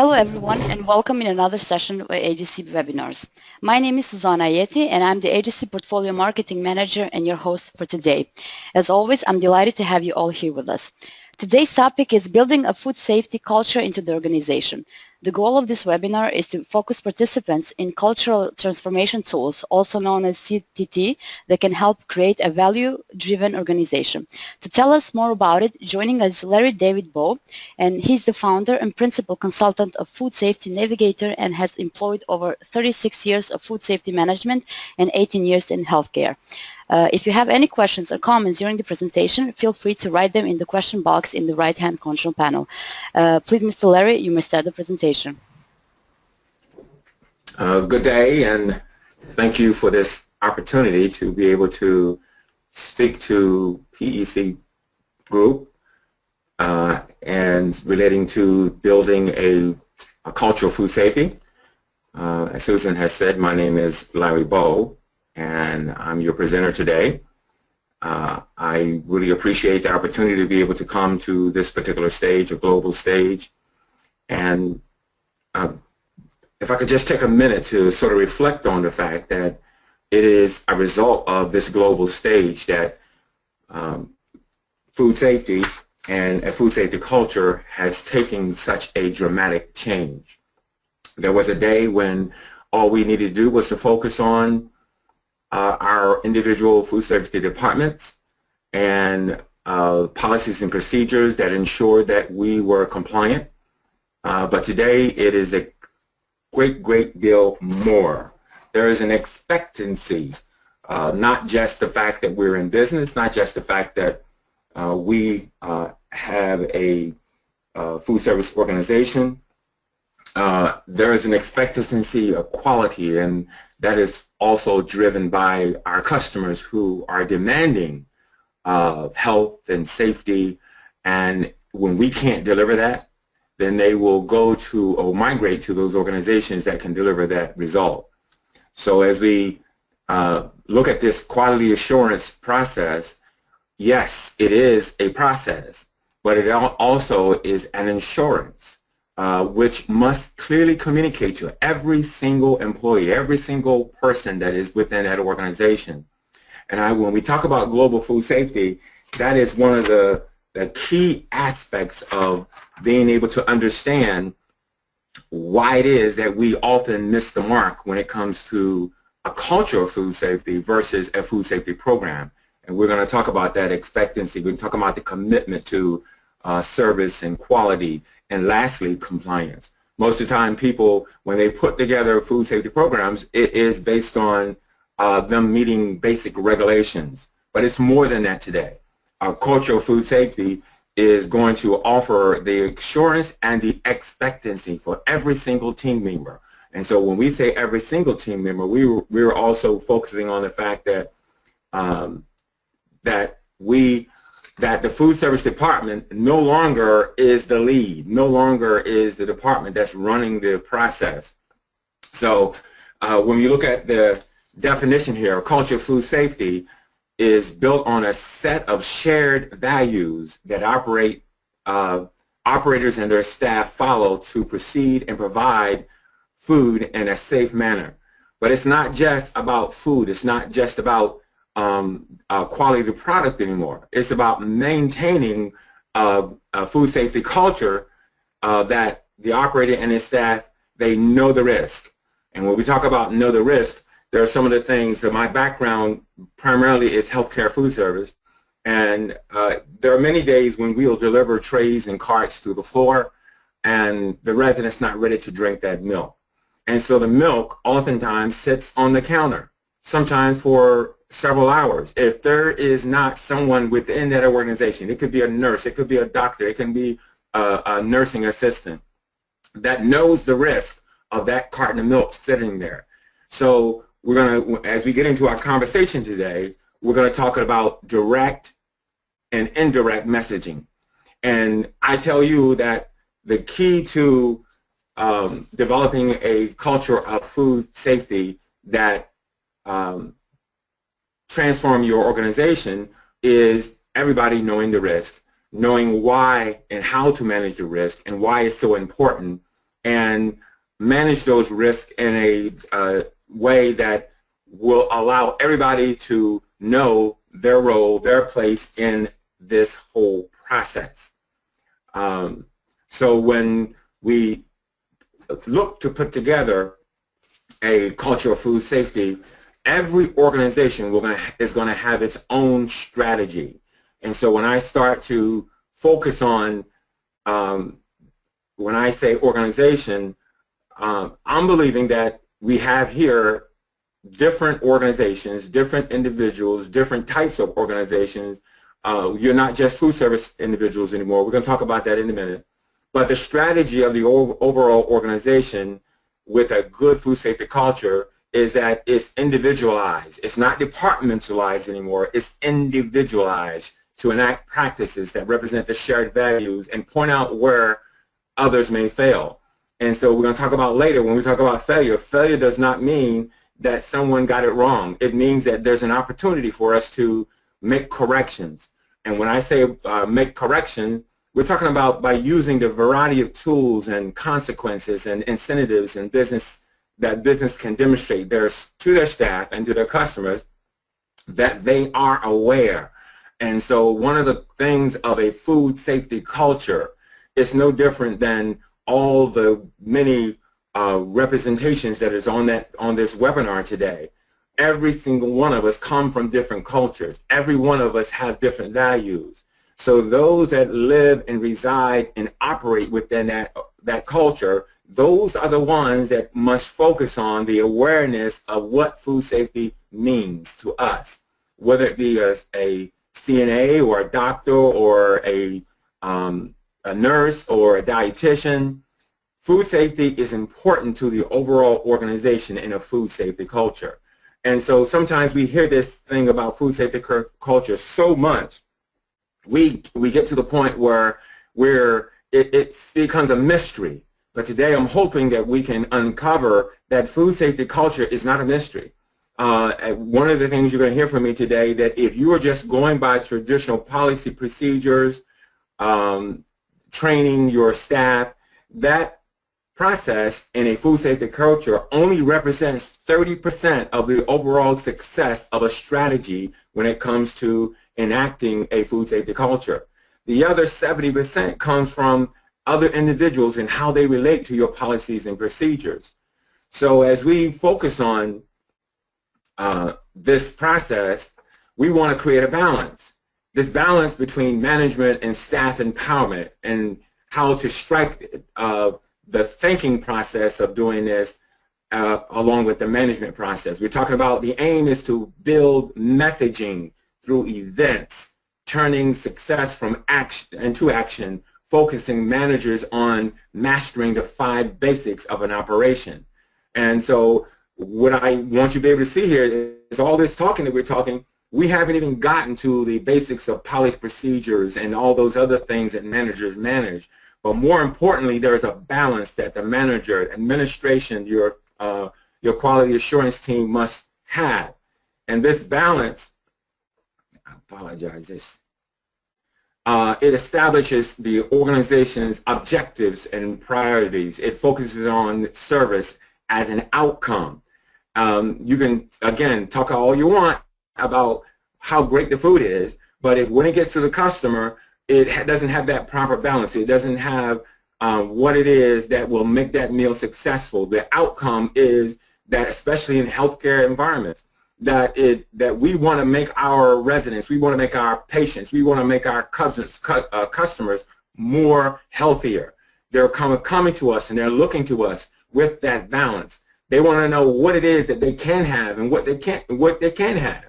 Hello everyone and welcome in another session of AGC webinars. My name is Suzana Ayeti and I'm the AGC Portfolio Marketing Manager and your host for today. As always, I'm delighted to have you all here with us. Today's topic is building a food safety culture into the organization. The goal of this webinar is to focus participants in cultural transformation tools, also known as CTT, that can help create a value-driven organization. To tell us more about it, joining us is Larry David Bowe, and he's the founder and principal consultant of Food Safety Navigator and has employed over 36 years of food safety management and 18 years in healthcare. If you have any questions or comments during the presentation, feel free to write them in the question box in the right-hand control panel. Please, Mr. Larry, you may start the presentation. Good day, and thank you for this opportunity to be able to speak to PEC Group and relating to building a culture of food safety. As Susan has said, my name is Larry Bowe, and I'm your presenter today. I really appreciate the opportunity to be able to come to this particular stage, a global stage. And if I could just take a minute to sort of reflect on the fact that it is a result of this global stage that food safety and a food safety culture has taken such a dramatic change. There was a day when all we needed to do was to focus on our individual food safety departments and policies and procedures that ensured that we were compliant. But today it is a great deal more. There is an expectancy, not just the fact that we're in business, not just the fact that we have a food service organization. There is an expectancy of quality, and that is also driven by our customers who are demanding health and safety, and when we can't deliver that, then they will go to or migrate to those organizations that can deliver that result. So as we look at this quality assurance process, yes, it is a process, but it also is an insurance. Which must clearly communicate to every single employee, every single person that is within that organization. And when we talk about global food safety, that is one of the key aspects of being able to understand why it is that we often miss the mark when it comes to a culture of food safety versus a food safety program. And we're going to talk about that expectancy. We're going to talk about the commitment to service and quality, and lastly, compliance. Most of the time, people, when they put together food safety programs, it is based on them meeting basic regulations. But it's more than that today. Our culture of food safety is going to offer the assurance and the expectancy for every single team member. And so when we say every single team member, we're also focusing on the fact that that the food service department no longer is the lead, no longer is the department that's running the process. So when you look at the definition here, a culture of food safety is built on a set of shared values that operators and their staff follow to proceed and provide food in a safe manner. But it's not just about food, it's not just about quality of product anymore. It's about maintaining a food safety culture that the operator and his staff, they know the risk. And when we talk about know the risk, there are some of the things that my background primarily is healthcare food service, and there are many days when we'll deliver trays and carts to the floor and the resident's not ready to drink that milk. And so the milk oftentimes sits on the counter, sometimes for several hours. If there is not someone within that organization, it could be a nurse, it could be a doctor, it can be a nursing assistant that knows the risk of that carton of milk sitting there. So we're going to, as we get into our conversation today, we're going to talk about direct and indirect messaging. And I tell you that the key to developing a culture of food safety that transform your organization is everybody knowing the risk, knowing why and how to manage the risk and why it's so important, and manage those risks in a way that will allow everybody to know their role, their place in this whole process. So when we look to put together a culture of food safety, every organization is going to have its own strategy. And so when I start to focus on, when I say organization, I'm believing that we have here different organizations, different individuals, different types of organizations. You're not just food service individuals anymore. We're going to talk about that in a minute. But the strategy of the overall organization with a good food safety culture is that it's individualized. It's not departmentalized anymore. It's individualized to enact practices that represent the shared values and point out where others may fail. And so we're going to talk about later, when we talk about failure, failure does not mean that someone got it wrong. It means that there's an opportunity for us to make corrections. And when I say make corrections, we're talking about by using the variety of tools and consequences and incentives and business can demonstrate to their staff and to their customers that they are aware. And so one of the things of a food safety culture is no different than all the many representations that is on this webinar today. Every single one of us come from different cultures. Every one of us have different values. So those that live and reside and operate within that culture, those are the ones that must focus on the awareness of what food safety means to us, whether it be a CNA or a doctor or a nurse or a dietitian. Food safety is important to the overall organization in a food safety culture. And so sometimes we hear this thing about food safety culture so much, we get to the point where it becomes a mystery. But today I'm hoping that we can uncover that food safety culture is not a mystery. One of the things you're going to hear from me today, that if you are just going by traditional policy procedures, training your staff, that process in a food safety culture only represents 30% of the overall success of a strategy when it comes to enacting a food safety culture. The other 70% comes from other individuals and how they relate to your policies and procedures. So as we focus on this process, we want to create a balance. This balance between management and staff empowerment, and how to strike the thinking process of doing this along with the management process. We're talking about the aim is to build messaging through events, turning success from action into action, focusing managers on mastering the 5 basics of an operation. And so what I want you to be able to see here is all this talking that we're talking, we haven't even gotten to the basics of policy procedures and all those other things that managers manage. But more importantly, there's a balance that the manager, administration, your quality assurance team must have. And this balance, I apologize, it establishes the organization's objectives and priorities. It focuses on service as an outcome. You can, again, talk all you want about how great the food is, but when it gets to the customer, it doesn't have that proper balance. It doesn't have what it is that will make that meal successful. The outcome is that, especially in healthcare environments, that we want to make our residents, we want to make our patients, we want to make our customers more healthier. They're coming to us and they're looking to us with that balance. They want to know what it is that they can have and what they can't have.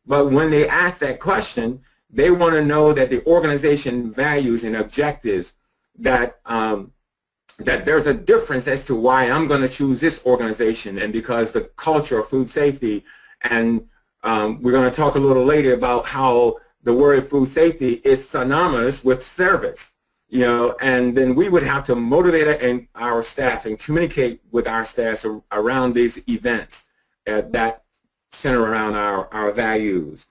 But when they ask that question, they want to know that the organization values and objectives, that there's a difference as to why I'm going to choose this organization, and because the culture of food safety, and we're going to talk a little later about how the word food safety is synonymous with service, and then we would have to motivate our staff and communicate with our staff around these events that center around our values.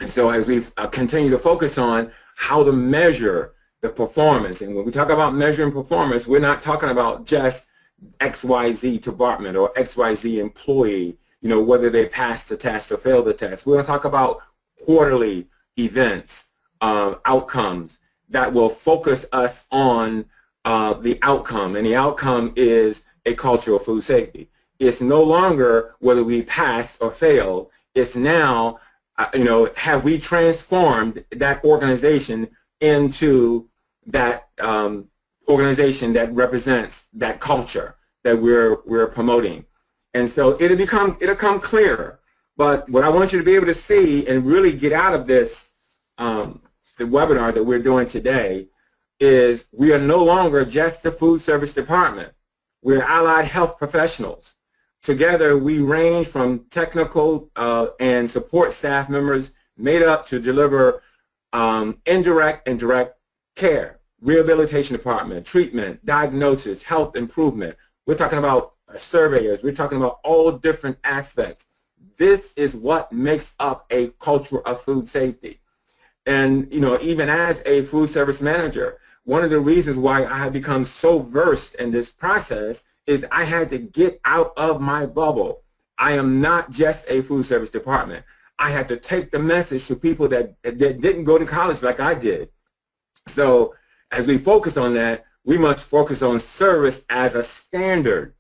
And so as we continue to focus on how to measure the performance. And when we talk about measuring performance, we're not talking about just XYZ department or XYZ employee, you know, whether they pass the test or fail the test. We're going to talk about quarterly events, outcomes that will focus us on the outcome, and the outcome is a culture of food safety. It's no longer whether we pass or fail. It's now, you know, have we transformed that organization into that organization that represents that culture that we're promoting. And so it'll come clearer. But what I want you to be able to see and really get out of this, the webinar that we're doing today, is we are no longer just the food service department. We're allied health professionals. Together, we range from technical and support staff members made up to deliver indirect and direct care, rehabilitation department, treatment, diagnosis, health improvement. We're talking about surveyors. We're talking about all different aspects. This is what makes up a culture of food safety. And, you know, even as a food service manager, one of the reasons why I have become so versed in this process is I had to get out of my bubble. I am not just a food service department. I had to take the message to people that didn't go to college like I did. So as we focus on that, we must focus on service as a standard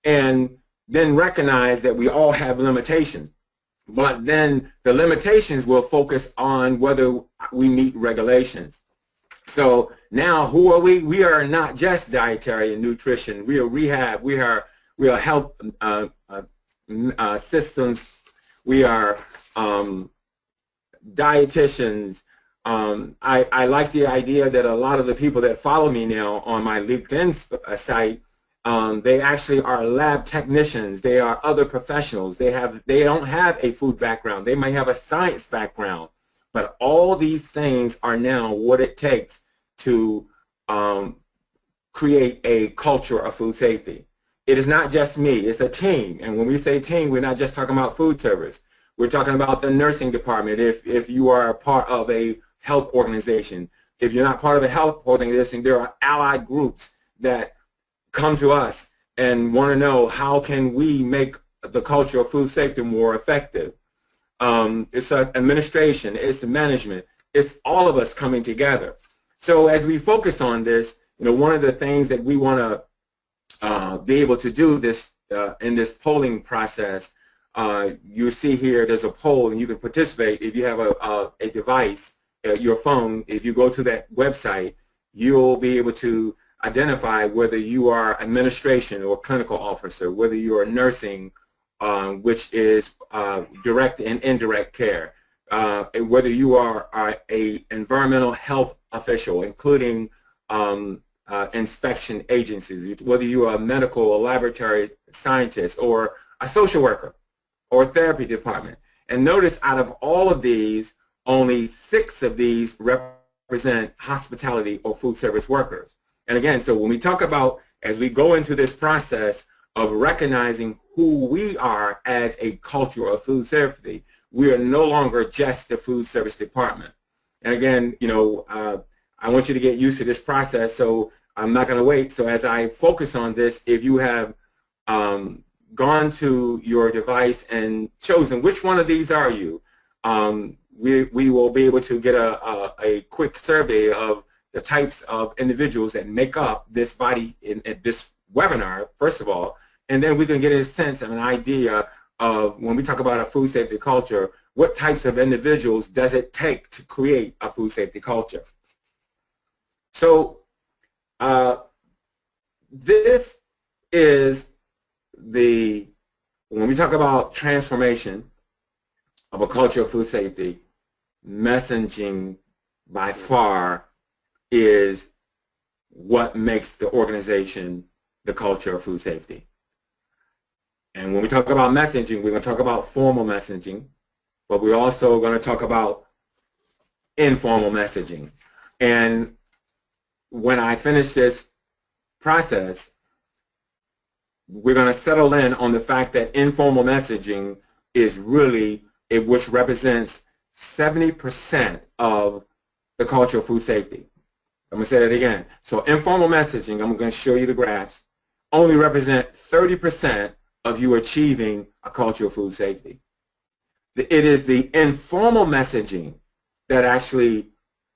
and then recognize that we all have limitations. But then the limitations will focus on whether we meet regulations. So now who are we? We are not just dietary and nutrition. We are rehab. We are health systems. We are dietitians. I like the idea that a lot of the people that follow me now on my LinkedIn site, they actually are lab technicians. They are other professionals. They don't have a food background. They might have a science background. But all these things are now what it takes to create a culture of food safety. It is not just me. It's a team. And when we say team, we're not just talking about food service. We're talking about the nursing department if you are a part of a health organization. If you're not part of a health organization, there are allied groups that come to us and want to know how can we make the culture of food safety more effective. It's administration, it's management, it's all of us coming together. So as we focus on this, you know, one of the things that we want to be able to do this in this polling process, you see here there's a poll and you can participate if you have a device, your phone. If you go to that website, you'll be able to identify whether you are administration or clinical officer, whether you are nursing, which is direct and indirect care, whether you are a environmental health official, including inspection agencies, whether you are a medical or laboratory scientist or a social worker or a therapy department. And notice out of all of these, only 6 of these represent hospitality or food service workers. And again, so when we talk about, as we go into this process of recognizing who we are as a culture of food safety, we are no longer just the food service department. And again, you know, I want you to get used to this process, so I'm not going to wait. So as I focus on this, if you have gone to your device and chosen which one of these are you, we will be able to get a quick survey of the types of individuals that make up this body in this webinar, first of all, and then we can get a sense and an idea of, when we talk about a food safety culture, what types of individuals does it take to create a food safety culture. So this is when we talk about transformation of a culture of food safety, messaging by far is what makes the organization the culture of food safety. And when we talk about messaging, we're going to talk about formal messaging, but we're also going to talk about informal messaging. And when I finish this process, we're going to settle in on the fact that informal messaging is really which represents 70% of the culture of food safety. I'm going to say that again. So informal messaging, I'm going to show you the graphs, only represent 30% of you achieving a culture of food safety. It is the informal messaging that actually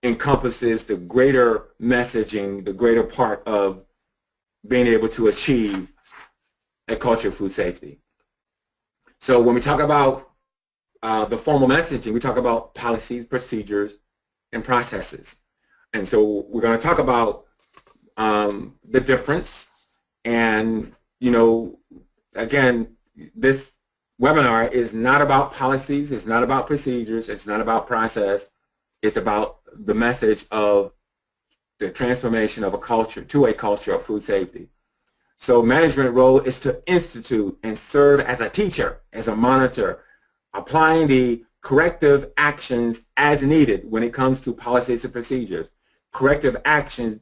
encompasses the greater messaging, the greater part of being able to achieve a culture of food safety. So when we talk about the formal messaging, we talk about policies, procedures, and processes. And so we're going to talk about the difference. And, you know, again, this webinar is not about policies, it's not about procedures, it's not about process, it's about the message of the transformation of a culture to a culture of food safety. So management role is to institute and serve as a teacher, as a monitor, applying the corrective actions as needed when it comes to policies and procedures. Corrective actions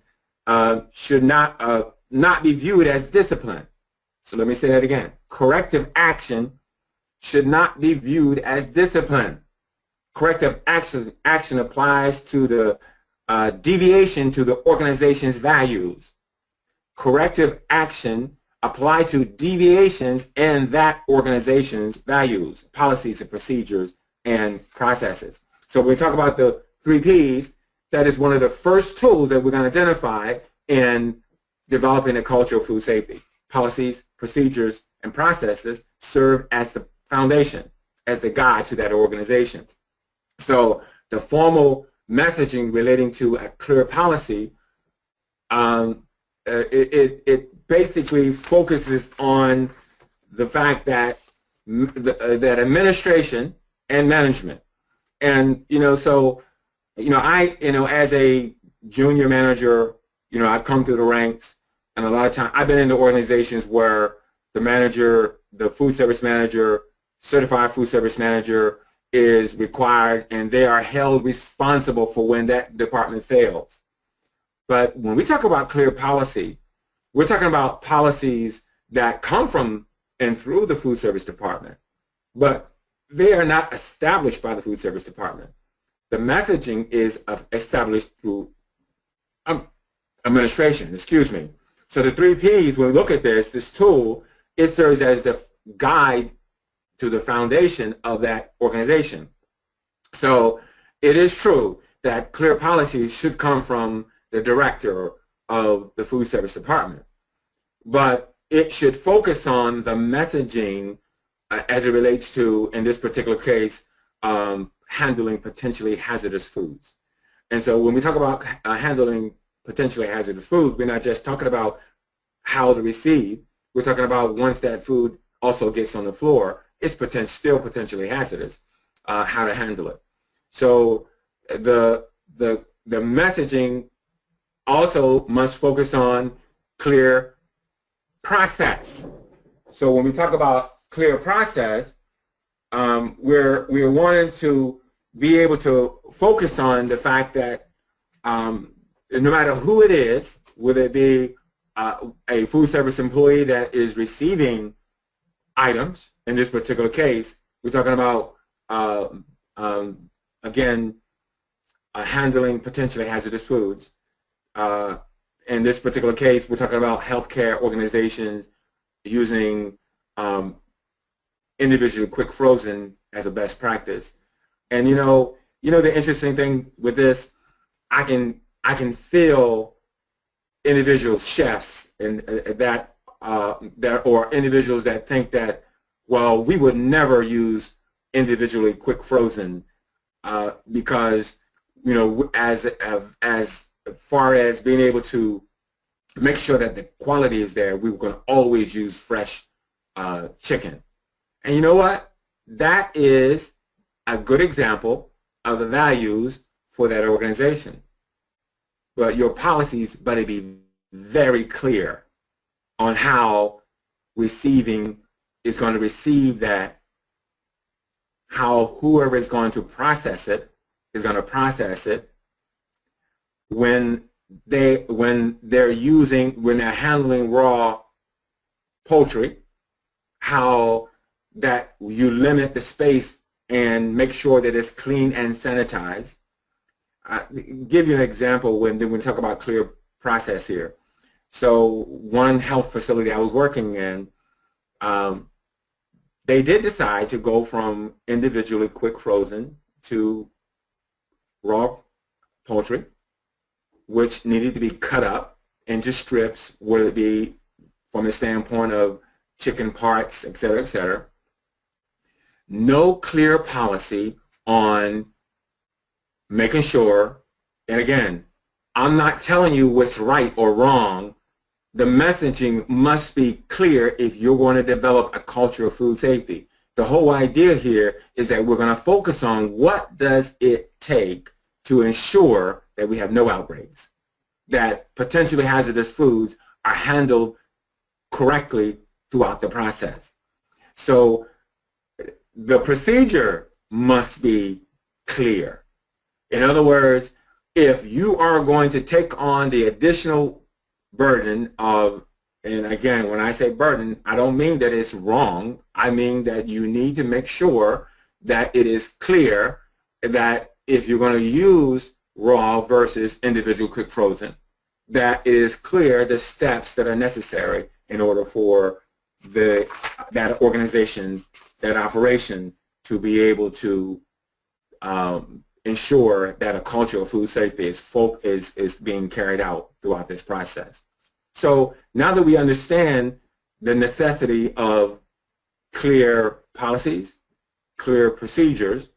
should not be viewed as discipline. So let me say that again. Corrective action should not be viewed as discipline. Corrective action applies to the deviation to the organization's values. Corrective action apply to deviations in that organization's values, policies and procedures, and processes. So when we talk about the 3 Ps, that is one of the first tools that we're going to identify in developing a culture of food safety. Policies, procedures, and processes serve as the foundation, as the guide to that organization. So the formal messaging relating to a clear policy, it basically focuses on the fact that that administration and management, and as a junior manager, I've come through the ranks, and a lot of times I've been in the organizations where the manager, the food service manager, certified food service manager is required, and they are held responsible for when that department fails. But when we talk about clear policy, we're talking about policies that come from and through the food service department, but they are not established by the food service department. The messaging is established through administration, excuse me. So the 3 Ps, when we look at this tool, it serves as the guide to the foundation of that organization. So it is true that clear policies should come from the director of the food service department, but it should focus on the messaging as it relates to, in this particular case, handling potentially hazardous foods. And so when we talk about handling potentially hazardous foods, we're not just talking about how to receive, we're talking about once that food also gets on the floor, it's still potentially hazardous, how to handle it. So the messaging also must focus on clear process. So when we talk about clear process, we're wanting to be able to focus on the fact that no matter who it is, whether it be a food service employee that is receiving items, in this particular case, we're talking about, again, handling potentially hazardous foods. In this particular case, we're talking about healthcare organizations using individually quick frozen as a best practice. And the interesting thing with this, I can feel individual chefs and that or individuals that think that, well, we would never use individually quick frozen because as far as being able to make sure that the quality is there, we were going to always use fresh chicken. And you know what? That is a good example of the values for that organization. But your policies better be very clear on how receiving is going to receive that, how whoever is going to process it is going to process it when they're handling raw poultry, how that you limit the space and make sure that it's clean and sanitized, give you an example when we talk about clear process here. So one health facility I was working in, they did decide to go from individually quick frozen to raw poultry, which needed to be cut up into strips, whether it be from the standpoint of chicken parts, et cetera, et cetera. No clear policy on making sure, and again, I'm not telling you what's right or wrong. The messaging must be clear if you're going to develop a culture of food safety. The whole idea here is that we're going to focus on what does it take to ensure that we have no outbreaks, that potentially hazardous foods are handled correctly throughout the process. So the procedure must be clear. In other words, if you are going to take on the additional burden of, and again, when I say burden, I don't mean that it's wrong. I mean that you need to make sure that it is clear that if you're going to use raw versus individual quick frozen, that it is clear the steps that are necessary in order for that organization, that operation, to be able to ensure that a culture of food safety is being carried out throughout this process. So now that we understand the necessity of clear policies, clear procedures,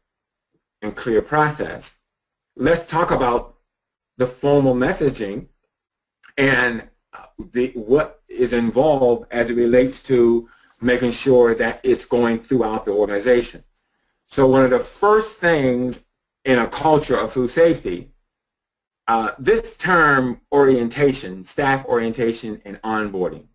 and clear process, let's talk about the formal messaging and what is involved as it relates to making sure that it's going throughout the organization. So one of the first things in a culture of food safety, this term orientation, staff orientation and onboarding.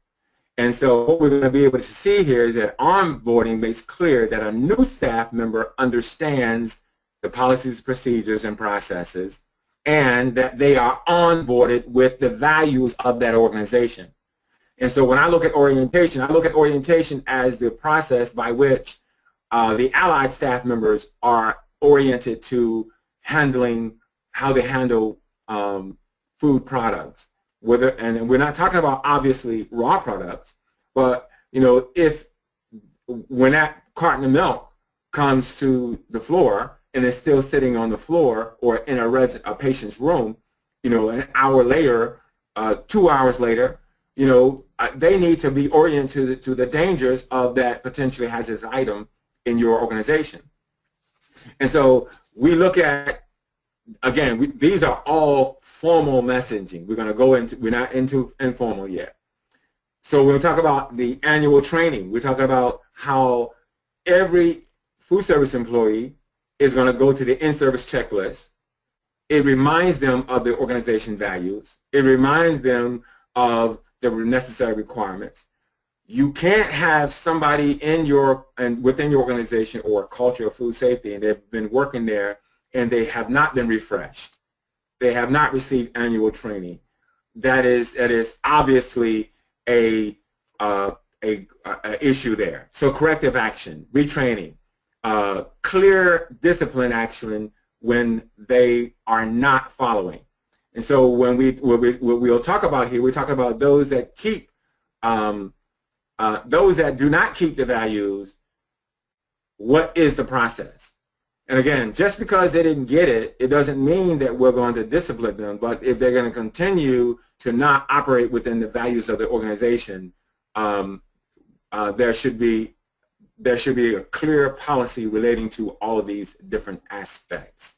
And so what we're going to be able to see here is that onboarding makes clear that a new staff member understands the policies, procedures, and processes, and that they are onboarded with the values of that organization. And so when I look at orientation as the process by which the allied staff members are oriented to handling how they handle food products. And we're not talking about obviously raw products, but if when that carton of milk comes to the floor and it's still sitting on the floor or in a patient's room, an hour later, 2 hours later, they need to be oriented to the dangers of that potentially hazardous item in your organization. And so we look at, again, these are all formal messaging. We're not into informal yet. So we'll talk about the annual training. We're talking about how every food service employee is going to go to the in-service checklist. It reminds them of the organization values. It reminds them of the necessary requirements. You can't have somebody within your organization or a culture of food safety and they've been working there and they have not been refreshed. They have not received annual training. That is obviously a issue there. So corrective action, retraining, clear discipline action when they are not following. And so when we'll talk about here, we're talking about those that keep, those that do not keep the values. What is the process? And again, just because they didn't get it, it doesn't mean that we're going to discipline them. But if they're going to continue to not operate within the values of the organization, there should be a clear policy relating to all of these different aspects.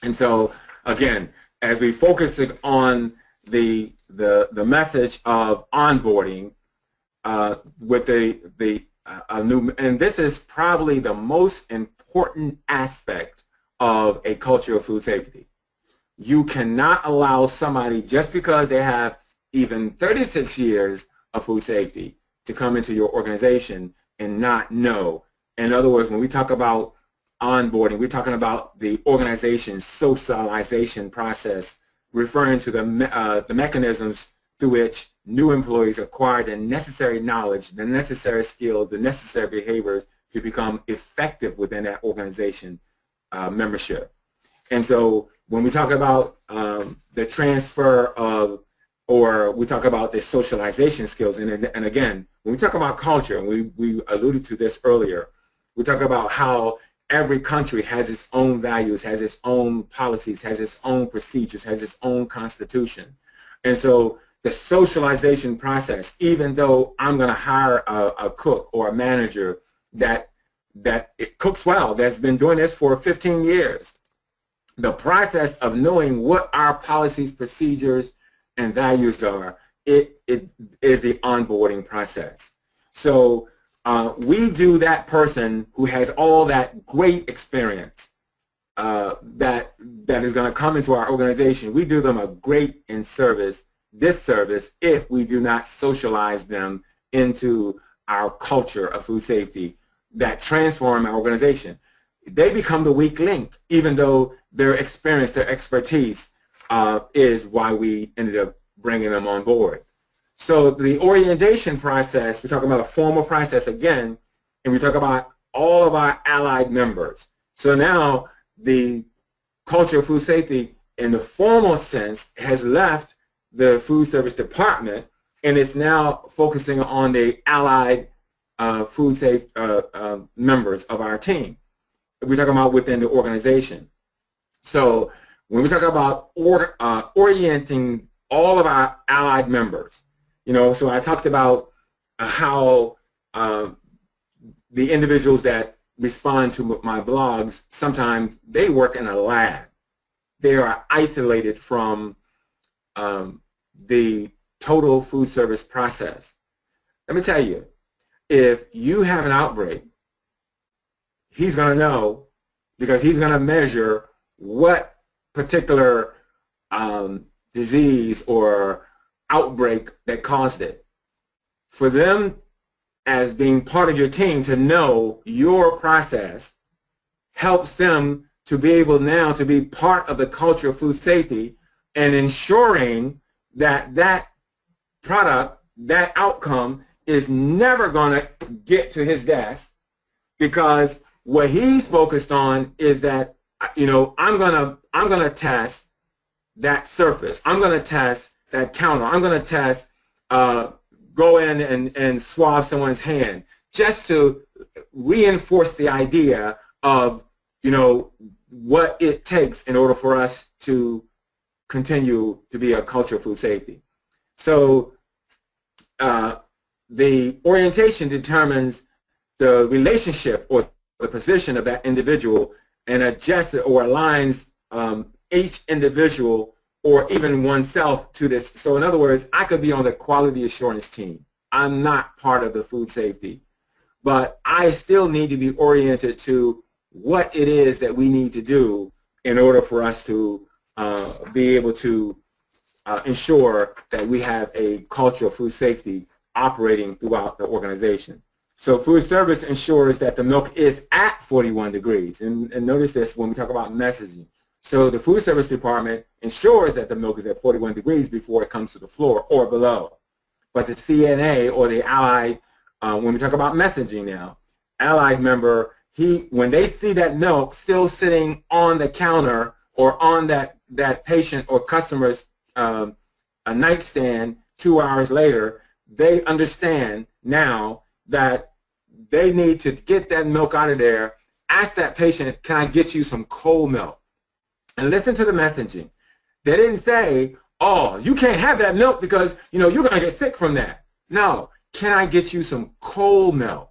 And so again, as we focus on the message of onboarding with a new, and this is probably the most important aspect of a culture of food safety. You cannot allow somebody, just because they have even 36 years of food safety, to come into your organization and not know. In other words, when we talk about onboarding, we're talking about the organization's socialization process, referring to the mechanisms through which new employees acquire the necessary knowledge, the necessary skill, the necessary behaviors to become effective within that organization membership. And so when we talk about the transfer of, or we talk about the socialization skills, and again, when we talk about culture, and we alluded to this earlier, we talk about how every country has its own values, has its own policies, has its own procedures, has its own constitution. And so the socialization process, even though I'm going to hire a cook or a manager that it cooks well, that's been doing this for 15 years, the process of knowing what our policies, procedures, and values are, it is the onboarding process. So we do that person who has all that great experience that is going to come into our organization, we do them a great disservice if we do not socialize them into our culture of food safety that transform our organization. They become the weak link, even though their experience, their expertise is why we ended up bringing them on board. So the orientation process, we talk about a formal process again, and we talk about all of our allied members. So now the culture of food safety in the formal sense has left the food service department, and it's now focusing on the allied food safe members of our team. We're talking about within the organization. So when we talk about orienting all of our allied members, so I talked about how the individuals that respond to my blogs, sometimes they work in a lab. They are isolated from the total food service process. Let me tell you, if you have an outbreak, he's going to know, because he's going to measure what particular disease or outbreak that caused it. For them, as being part of your team, to know your process helps them to be able now to be part of the culture of food safety and ensuring that that product, that outcome is never going to get to his desk, because what he's focused on is that, I'm gonna test that surface. I'm going to test that counter. I'm going to test, go in and swab someone's hand, just to reinforce the idea of, what it takes in order for us to continue to be a culture of food safety. So the orientation determines the relationship or the position of that individual and adjusts or aligns each individual or even oneself to this. So in other words, I could be on the quality assurance team. I'm not part of the food safety, but I still need to be oriented to what it is that we need to do in order for us to be able to ensure that we have a culture of food safety operating throughout the organization. So food service ensures that the milk is at 41 degrees. And notice this when we talk about messaging. So the food service department ensures that the milk is at 41 degrees before it comes to the floor or below. But the CNA or the allied, when we talk about messaging now, allied member, when they see that milk still sitting on the counter or on that patient or customer's a nightstand 2 hours later, they understand now that they need to get that milk out of there. Ask that patient, can I get you some cold milk? And listen to the messaging. They didn't say, oh, you can't have that milk because you're going to get sick from that. No, can I get you some cold milk?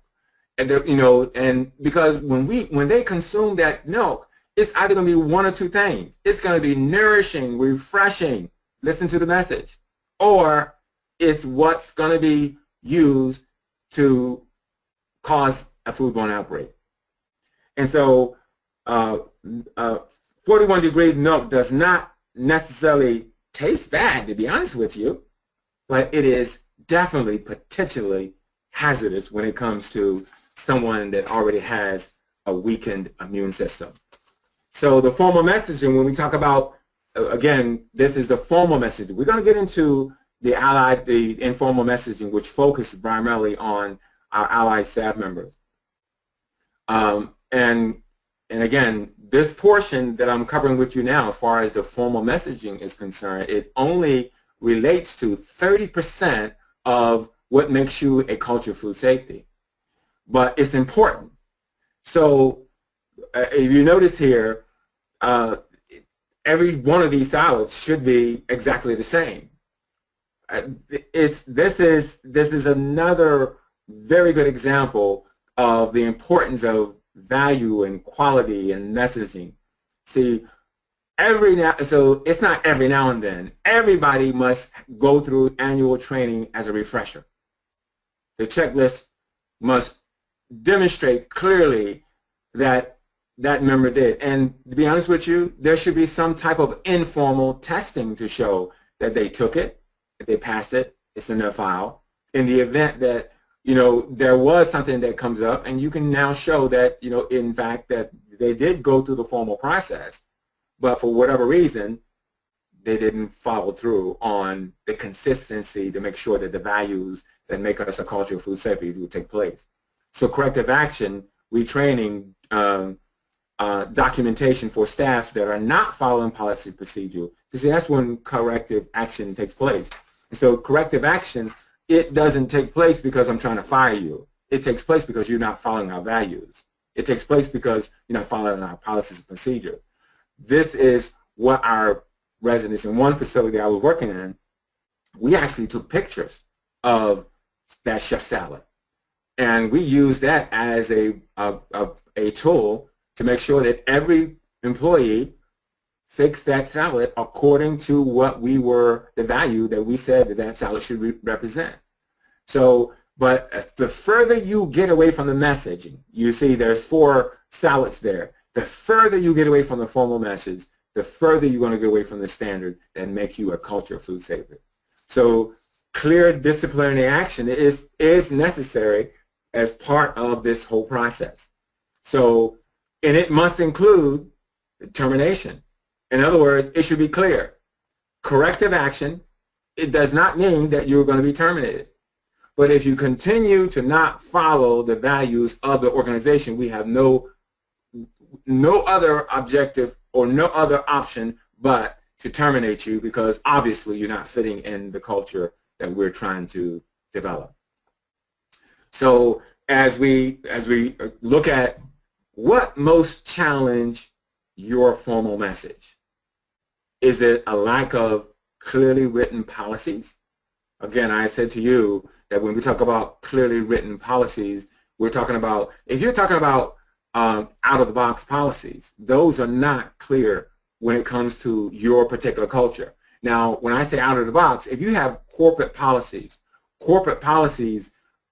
And and because when they consume that milk, it's either going to be one or two things. It's going to be nourishing, refreshing. Listen to the message. Or it's what's going to be used to cause a foodborne outbreak. And so 41 degrees milk does not necessarily taste bad, to be honest with you, but it is definitely potentially hazardous when it comes to someone that already has a weakened immune system. So the formal messaging, when we talk about, again, this is the formal messaging. We're going to get into the informal messaging, which focuses primarily on our allied staff members. And again, this portion that I'm covering with you now, as far as the formal messaging is concerned, it only relates to 30% of what makes you a culture of food safety. But it's important. So if you notice here, every one of these salads should be exactly the same. This is another very good example of the importance of value and quality and messaging. See, so it's not every now and then. Everybody must go through annual training as a refresher. The checklist must demonstrate clearly that that member did. And to be honest with you, there should be some type of informal testing to show that they took it, that they passed it, it's in their file. In the event that, you know, there was something that comes up, and you can now show that, you know, in fact, that they did go through the formal process, but for whatever reason, they didn't follow through on the consistency to make sure that the values that make us a culture of food safety would take place. So corrective action, retraining, documentation for staffs that are not following policy procedure. You see, that's when corrective action takes place. And so corrective action, it doesn't take place because I'm trying to fire you. It takes place because you're not following our values. It takes place because you're not following our policies and procedure. This is what our residents in one facility I was working in, we actually took pictures of that chef salad. And we used that as a tool to make sure that every employee fixed that salad according to what we were, the value that we said that that salad should represent. So, but the further you get away from the messaging, you see there's 4 salads there. The further you get away from the formal message, the further you're going to get away from the standard that make you a culture of food safety. So clear disciplinary action is necessary as part of this whole process. So, and it must include termination. In other words, it should be clear. Corrective action, it does not mean that you're going to be terminated. But if you continue to not follow the values of the organization, we have no other objective or no other option but to terminate you, because obviously you're not fitting in the culture that we're trying to develop. So as we look at what most challenge your formal message, is it a lack of clearly written policies? Again, I said to you that when we talk about clearly written policies, we're talking about, if you're talking about out-of-the-box policies, those are not clear when it comes to your particular culture. Now, when I say out-of-the-box, if you have corporate policies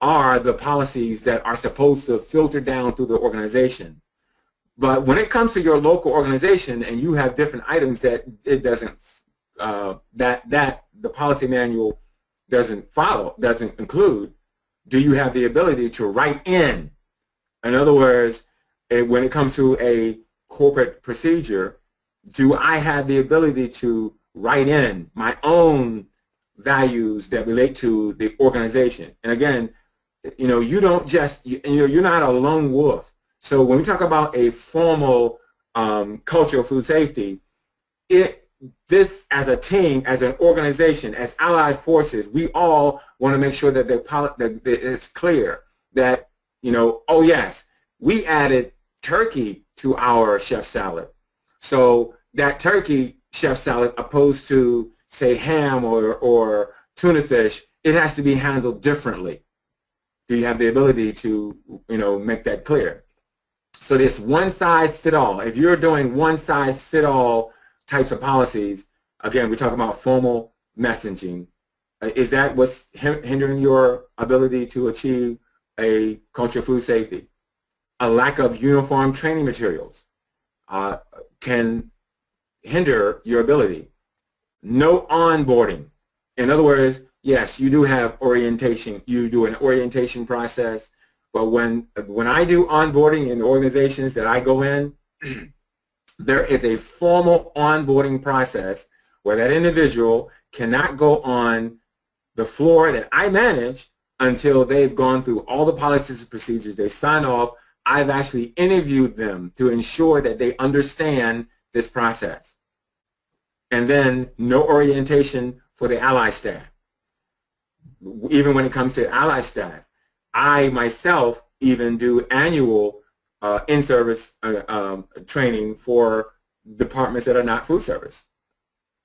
are the policies that are supposed to filter down through the organization. But when it comes to your local organization and you have different items that it doesn't, that the policy manual doesn't follow, doesn't include, do you have the ability to write in? In other words, when it comes to a corporate procedure, do I have the ability to write in my own values that relate to the organization? And again, you know, you don't just, you're not a lone wolf. So when we talk about a formal culture of food safety, this as a team, as an organization, as allied forces, we all want to make sure that it's clear that, you know, oh yes, we added turkey to our chef salad. So that turkey chef salad, opposed to, say, ham or tuna fish, it has to be handled differently. Do you have the ability to, you know, make that clear? So this one-size-fit-all, if you're doing one-size-fit-all types of policies, again, we're talking about formal messaging. Is that what's hindering your ability to achieve a culture of food safety? A lack of uniform training materials can hinder your ability. No onboarding. In other words, yes, you do have orientation. You do an orientation process, but when I do onboarding in organizations that I go in, there is a formal onboarding process where that individual cannot go on the floor that I manage until they've gone through all the policies and procedures. They sign off I've actually interviewed them to ensure that they understand this process. And then no orientation for the ally staff. Even when it comes to ally staff, I myself even do annual in-service training for departments that are not food service.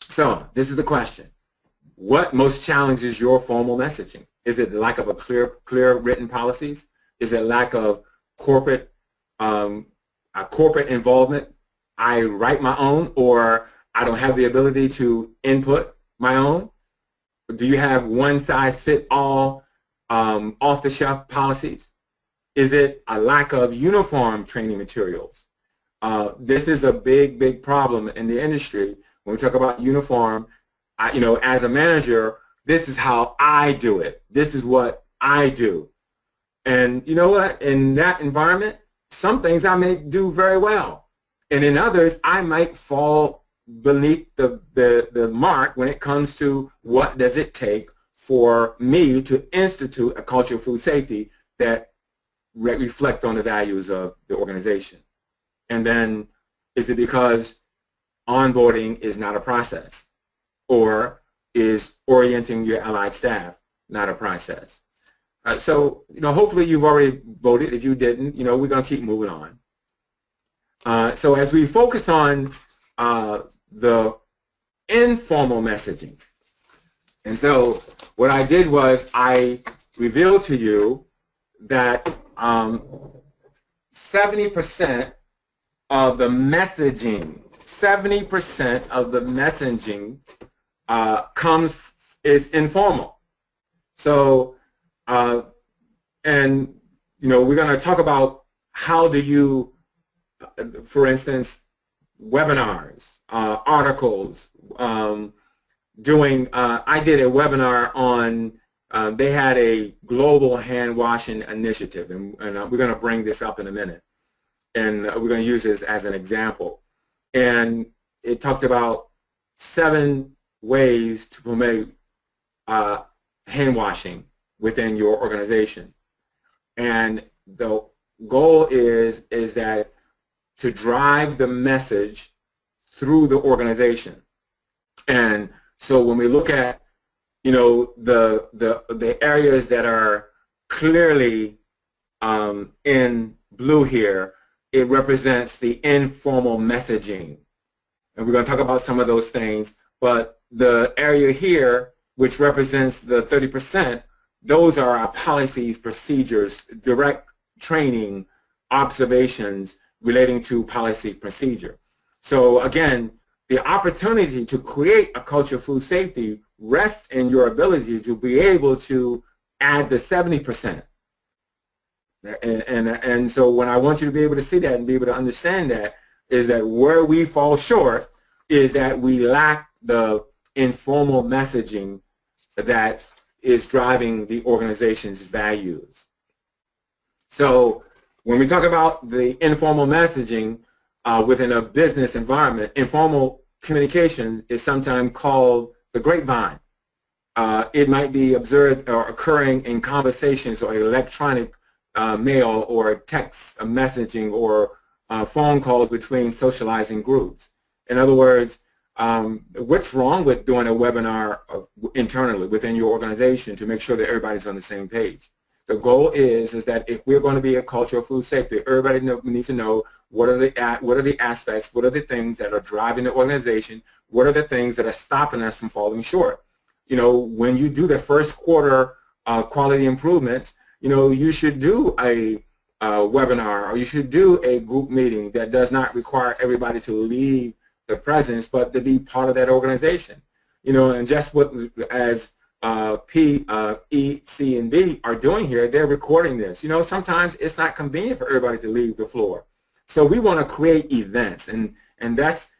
So this is the question. What most challenges your formal messaging? Is it the lack of a clear written policies? Is it lack of corporate involvement? I write my own, or I don't have the ability to input my own? Do you have one-size-fit-all off-the-shelf policies? Is it a lack of uniform training materials? This is a big problem in the industry. When we talk about uniform, as a manager, this is how I do it. This is what I do. And you know what? In that environment, some things I may do very well. And in others, I might fall beneath the mark when it comes to what does it take for me to institute a culture of food safety that reflect on the values of the organization. And then, is it because onboarding is not a process? Or is orienting your allied staff not a process? So, hopefully you've already voted. If you didn't, we're going to keep moving on. So as we focus on the informal messaging, and so what I did was I revealed to you that 70% of the messaging, 70% of the messaging is informal. So, and we're going to talk about how do you, for instance, webinars, articles, I did a webinar on, they had a global hand washing initiative, and we're going to bring this up in a minute, and we're going to use this as an example. And it talked about 7 ways to promote hand washing within your organization. And the goal is that to drive the message through the organization. And so when we look at the areas that are clearly in blue here, it represents the informal messaging. And we're going to talk about some of those things, but the area here, which represents the 30%, those are our policies, procedures, direct training, observations relating to policy procedure. So again, the opportunity to create a culture of food safety rests in your ability to be able to add the 70%. And so when I want you to be able to see that and be able to understand that, is that where we fall short is that we lack the informal messaging that is driving the organization's values. So when we talk about the informal messaging within a business environment, informal communication is sometimes called the grapevine. It might be observed or occurring in conversations or electronic mail or text messaging or phone calls between socializing groups. In other words, what's wrong with doing a webinar internally within your organization to make sure that everybody's on the same page? The goal is that if we're going to be a culture of food safety, everybody needs to know what are the aspects, what are the things that are driving the organization, what are the things that are stopping us from falling short. When you do the first quarter quality improvements, you should do a webinar, or you should do a group meeting that does not require everybody to leave the presence, but to be part of that organization. And just what as P, E, C, and D are doing here, they're recording this. Sometimes it's not convenient for everybody to leave the floor. So we want to create events, and that's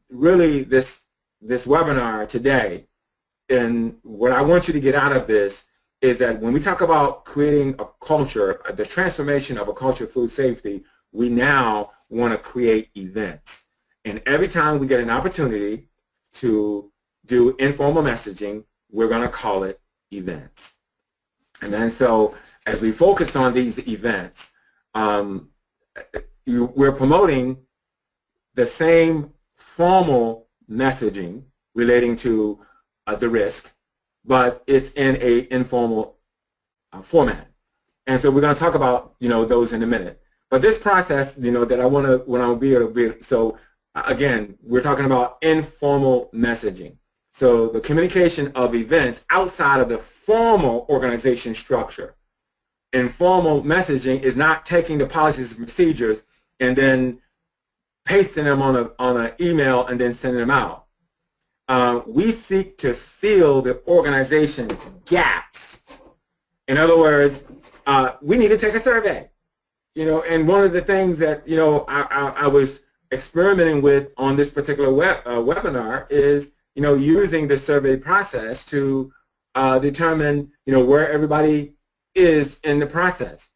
really this webinar today. And what I want you to get out of this is that when we talk about creating a culture, the transformation of a culture of food safety, we now want to create events. And every time we get an opportunity to do informal messaging, we're going to call it events. And then so as we focus on these events, we're promoting the same formal messaging relating to the risk, but it's in a informal format. And so we're going to talk about, those in a minute. But this process, that I want to be able to so again, we're talking about informal messaging. So the communication of events outside of the formal organization structure. Informal messaging is not taking the policies and procedures and then pasting them on an email and then sending them out. We seek to fill the organization's gaps. In other words, we need to take a survey. And one of the things that I was experimenting with on this particular webinar is using the survey process to determine where everybody is in the process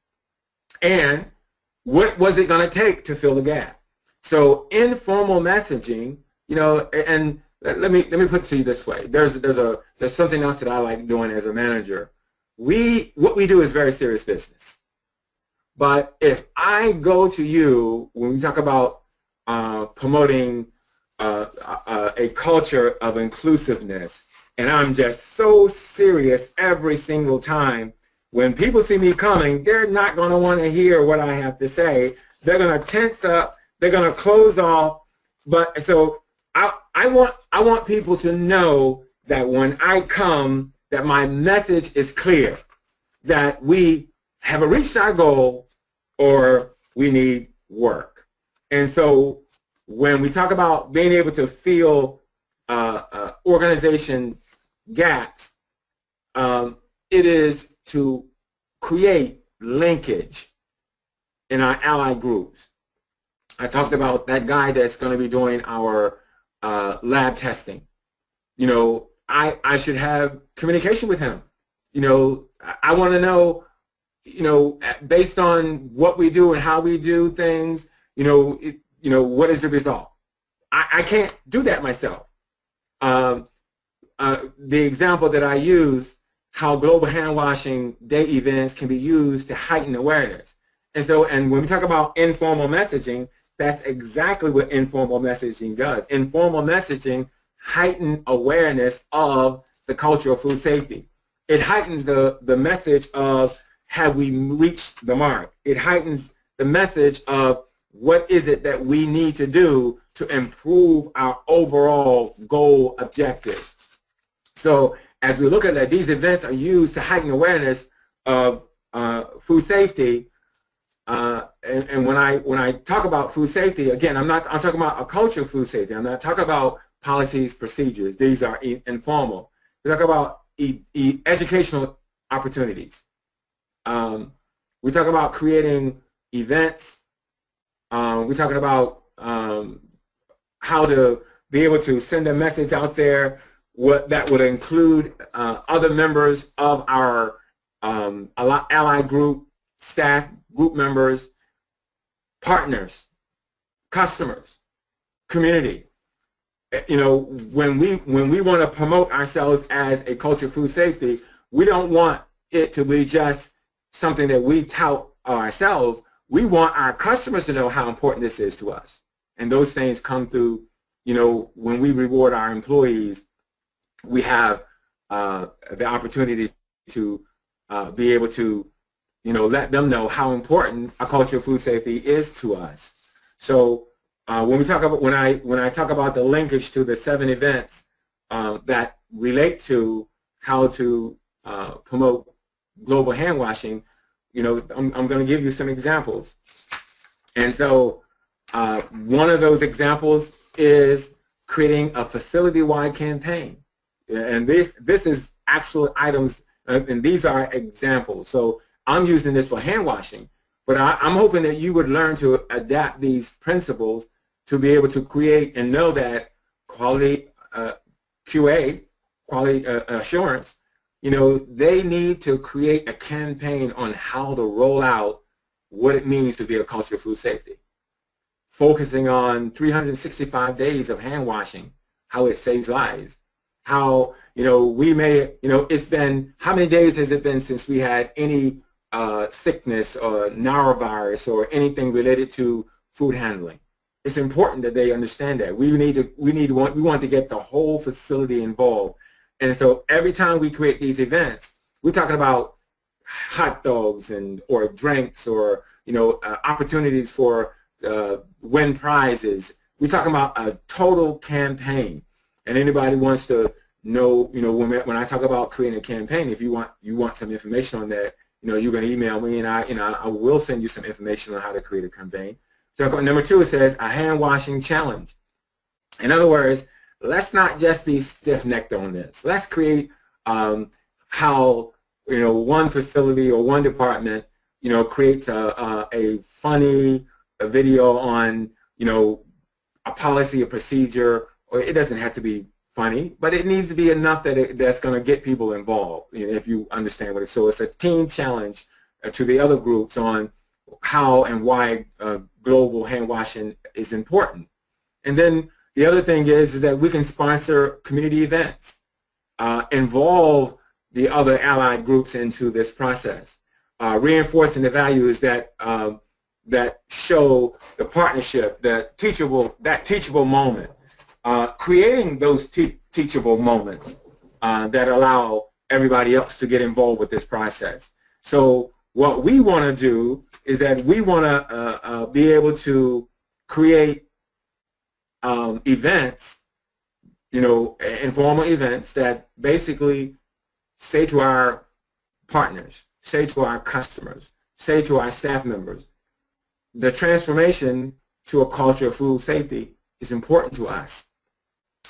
and what was it going to take to fill the gap. So informal messaging, and let me put it to you this way. There's something else that I like doing as a manager. What we do is very serious business. But if I go to you when we talk about promoting a culture of inclusiveness, and I'm just so serious every single time, when people see me coming, they're not going to want to hear what I have to say. They're going to tense up. They're going to close off. But so I want people to know that when I come, that my message is clear, that we have reached our goal or we need work. And so when we talk about being able to fill organization gaps, it is to create linkage in our allied groups. I talked about that guy that's going to be doing our lab testing. I should have communication with him. I want to know, based on what we do and how we do things, what is the result? I can't do that myself. The example that I use, how global hand washing day events can be used to heighten awareness. And when we talk about informal messaging, that's exactly what informal messaging does. Informal messaging heightens awareness of the culture of food safety. It heightens the message of, have we reached the mark? It heightens the message of, what is it that we need to do to improve our overall goal objectives? So as we look at that, these events are used to heighten awareness of food safety. And when I talk about food safety, again, I'm talking about a culture of food safety. I'm not talking about policies, procedures. These are informal. We talk about educational opportunities. We talk about creating events. We're talking about how to be able to send a message out there that would include other members of our allied group, staff, group members, partners, customers, community. When we want to promote ourselves as a culture of food safety, we don't want it to be just something that we tout ourselves. We want our customers to know how important this is to us. And those things come through, when we reward our employees, we have the opportunity to be able to, let them know how important a culture of food safety is to us. So when I talk about the linkage to the 7 events that relate to how to promote global hand washing, I'm going to give you some examples. And so one of those examples is creating a facility-wide campaign. And this is actual items, and these are examples. So I'm using this for hand washing, but I'm hoping that you would learn to adapt these principles to be able to create and know that quality QA, quality assurance, they need to create a campaign on how to roll out what it means to be a culture of food safety, focusing on 365 days of hand washing, how it saves lives, how, we may, it's been, how many days has it been since we had any sickness or norovirus or anything related to food handling. It's important that they understand that. We want to get the whole facility involved. And so every time we create these events, we're talking about hot dogs or drinks or opportunities for win prizes. We're talking about a total campaign. And anybody wants to know, when I talk about creating a campaign, if you want some information on that, you're going to email me, and I will send you some information on how to create a campaign. Number 2, it says a hand washing challenge. In other words, let's not just be stiff-necked on this. Let's create how one facility or one department creates a funny video on a policy, a procedure, or it doesn't have to be funny, but it needs to be enough that's going to get people involved, if you understand what it is. So it's a team challenge to the other groups on how and why global hand washing is important. And then the other thing is that we can sponsor community events, involve the other allied groups into this process, reinforcing the values that show the partnership, that teachable moment, creating those teachable moments that allow everybody else to get involved with this process. So what we want to do is that we want to be able to create events, informal events that basically say to our partners, say to our customers, say to our staff members, the transformation to a culture of food safety is important to us.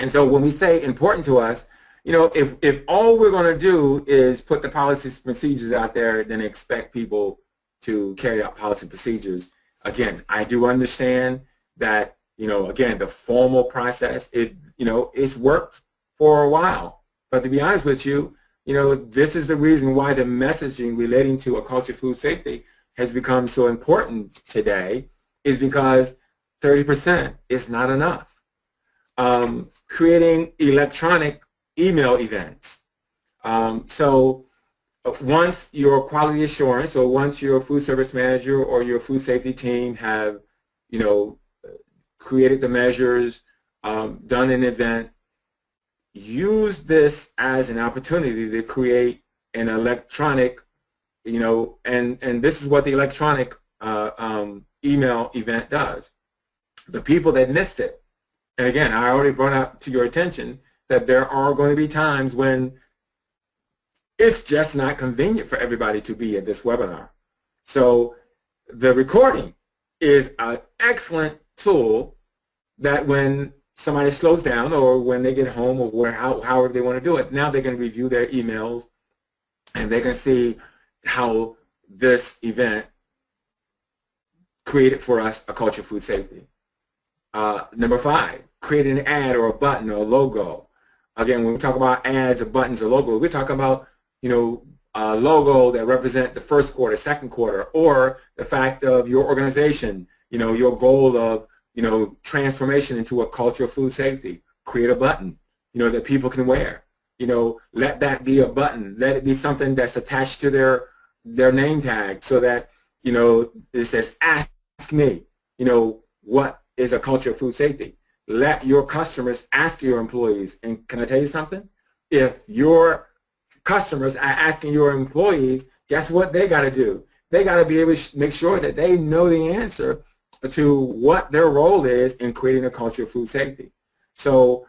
And so when we say important to us, if all we're going to do is put the policies and procedures out there, then expect people to carry out policy procedures, again, I do understand that, again, the formal process, it's worked for a while. But to be honest with you, this is the reason why the messaging relating to a culture of food safety has become so important today, is because 30% is not enough. Creating electronic email events. So once your quality assurance, or once your food service manager or your food safety team have, created the measures, done an event, use this as an opportunity to create an electronic, and this is what the electronic email event does. The people that missed it, and again, I already brought out to your attention that there are going to be times when it's just not convenient for everybody to be at this webinar. So the recording is an excellent tool that when somebody slows down, or when they get home, or however they want to do it, now they can review their emails and they can see how this event created for us a culture of food safety. Number 5, create an ad or a button or a logo. Again, when we talk about ads or buttons or logos, we're talking about, a logo that represent the first quarter, second quarter, or the fact of your organization, your goal of, transformation into a culture of food safety. Create a button, that people can wear. Let that be a button. Let it be something that's attached to their name tag, so that, it says, ask me, what is a culture of food safety. Let your customers ask your employees. And can I tell you something? If your customers are asking your employees, guess what they got to do? They got to be able to make sure that they know the answer to what their role is in creating a culture of food safety. So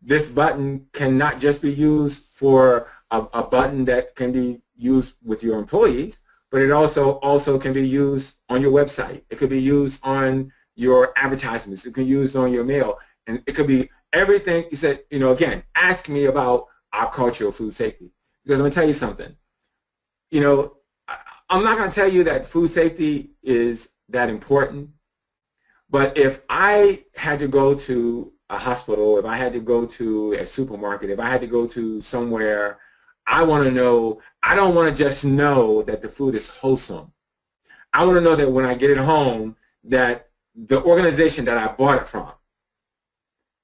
this button cannot just be used for a button that can be used with your employees, but it also can be used on your website. It could be used on your advertisements. It could be used on your mail, and it could be everything. You said, again, ask me about our culture of food safety, because I'm going to tell you something. I'm not going to tell you that food safety is that important, but if I had to go to a hospital, if I had to go to a supermarket, if I had to go to somewhere, I want to know, I don't want to just know that the food is wholesome. I want to know that when I get it home, that the organization that I bought it from,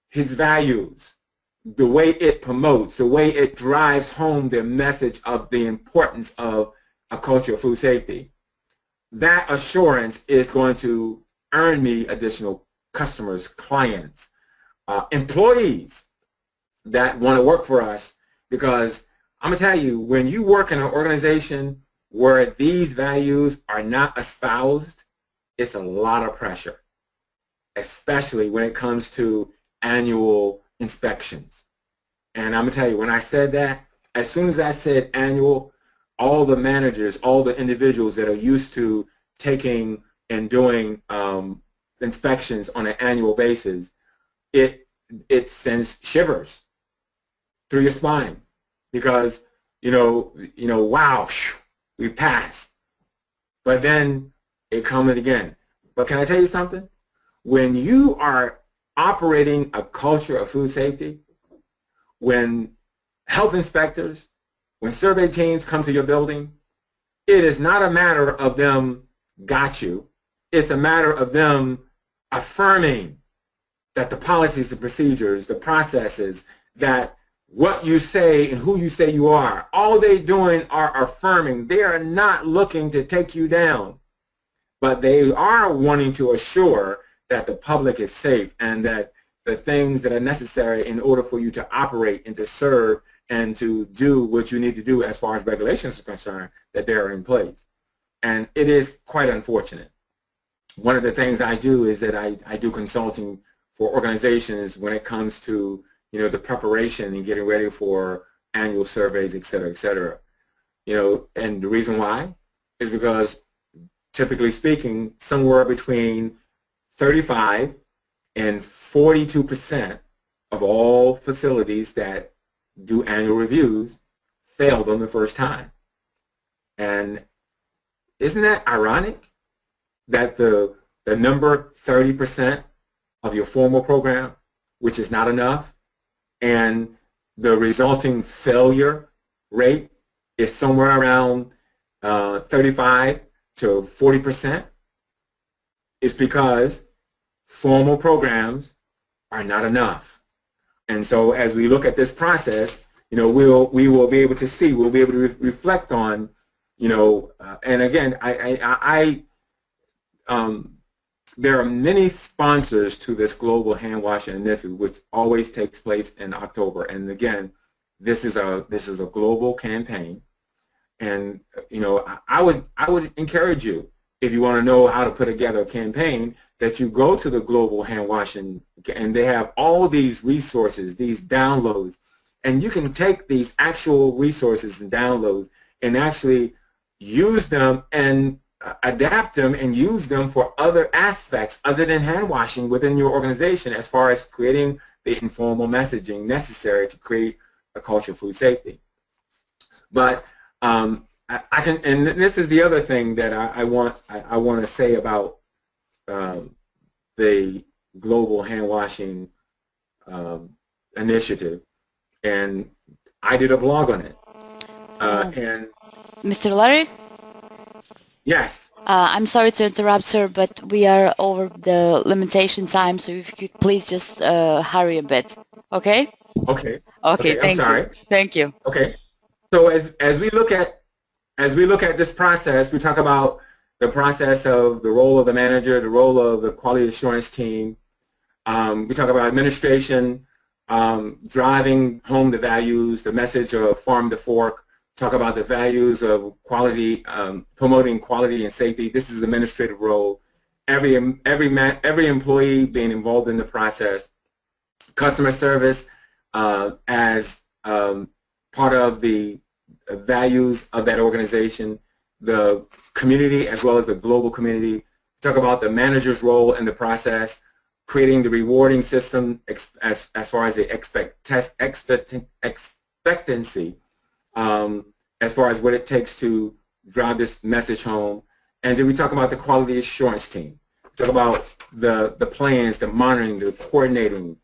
his values, the way it promotes, the way it drives home the message of the importance of a culture of food safety, that assurance is going to earn me additional customers, clients, employees that want to work for us, because I'm going to tell you, when you work in an organization where these values are not espoused, it's a lot of pressure, especially when it comes to annual inspections. And I'm going to tell you, when I said that, as soon as I said annual, all the managers, all the individuals that are used to taking and doing inspections on an annual basis, it sends shivers through your spine, because wow, we passed. But then it comes again. But can I tell you something? When you are operating a culture of food safety, when health inspectors, when survey teams come to your building, it is not a matter of them got you. It's a matter of them affirming that the policies, the procedures, the processes, that what you say and who you say you are, all they doing are affirming. They are not looking to take you down, but they are wanting to assure that the public is safe and that the things that are necessary in order for you to operate and to serve and to do what you need to do as far as regulations are concerned, that they are in place. And it is quite unfortunate. One of the things I do is that I do consulting for organizations when it comes to the preparation and getting ready for annual surveys, et cetera, et cetera. And the reason why is because, typically speaking, somewhere between 35 and 42% of all facilities that do annual reviews fail them the first time. And isn't that ironic that the number 30% of your formal program, which is not enough, and the resulting failure rate is somewhere around 35 to 40%, is because formal programs are not enough. And so as we look at this process, we will be able to see, we'll be able to reflect on, and again, there are many sponsors to this global hand washing initiative, which always takes place in October. And again, this is a global campaign. And I would encourage you, if you want to know how to put together a campaign, that you go to the global hand washing, and they have all these resources, these downloads, and you can take these actual resources and downloads and actually use them and adapt them and use them for other aspects other than hand washing within your organization, as far as creating the informal messaging necessary to create a culture of food safety. But and this is the other thing that I want to say about the global hand washing initiative, and I did a blog on it. And Mr. Larry? Yes. I'm sorry to interrupt, sir, but we are over the limitation time, so if you could please just hurry a bit, okay? Okay. Okay, I'm sorry. Thank you. Okay. So as we look at this process, we talk about the process of the role of the manager, the role of the quality assurance team. We talk about administration, driving home the values, the message of farm to fork. Talk about the values of quality, promoting quality and safety. This is the administrative role. Every employee being involved in the process. Customer service as part of the values of that organization. The community as well as the global community. Talk about the manager's role in the process. Creating the rewarding system as far as the expectancy. As far as what it takes to drive this message home. And then we talk about the quality assurance team. We talk about the plans, the monitoring, the coordinating.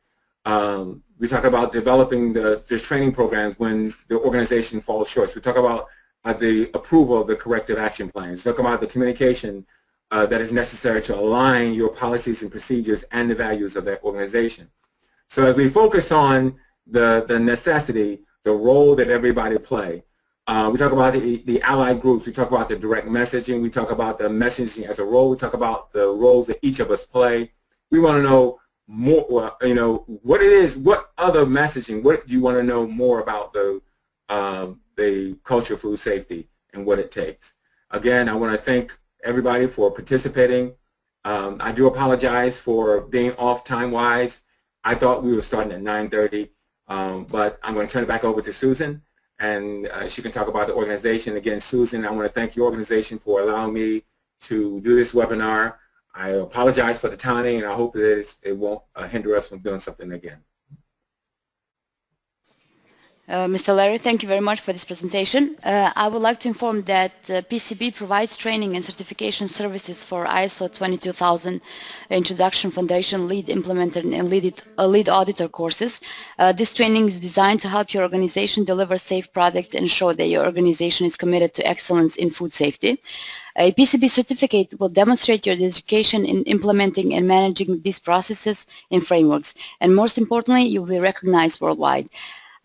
We talk about developing the training programs when the organization falls short. So we talk about the approval of the corrective action plans. We talk about the communication that is necessary to align your policies and procedures and the values of that organization. So as we focus on the necessity, the role that everybody play, We talk about the allied groups. We talk about the direct messaging. We talk about the messaging as a role. We talk about the roles that each of us play. We want to know more, you know, what it is, what other messaging, what do you want to know more about the culture of food safety and what it takes. Again, I want to thank everybody for participating. I do apologize for being off time-wise. I thought we were starting at 9:30, but I'm going to turn it back over to Susan, and she can talk about the organization. Again, Susan, I want to thank your organization for allowing me to do this webinar. I apologize for the timing, and I hope that it won't hinder us from doing something again. Mr. Larry, thank you very much for this presentation. I would like to inform that PCB provides training and certification services for ISO 22000 Introduction, Foundation, Lead Implementer, and Lead Auditor courses. This training is designed to help your organization deliver safe products and show that your organization is committed to excellence in food safety. A PCB certificate will demonstrate your dedication in implementing and managing these processes and frameworks, and most importantly, you will be recognized worldwide.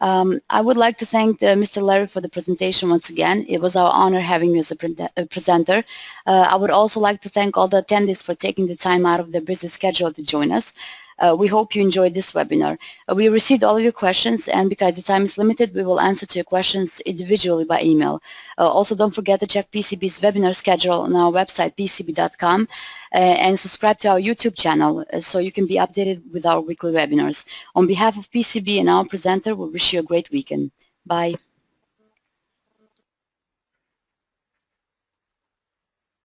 I would like to thank Mr. Larry for the presentation once again. It was our honor having you as a presenter. I would also like to thank all the attendees for taking the time out of their busy schedule to join us. We hope you enjoyed this webinar. We received all of your questions, and because the time is limited, we will answer to your questions individually by email. Also, don't forget to check PCB's webinar schedule on our website, pcb.com, and subscribe to our YouTube channel so you can be updated with our weekly webinars. On behalf of PCB and our presenter, we wish you a great weekend. Bye.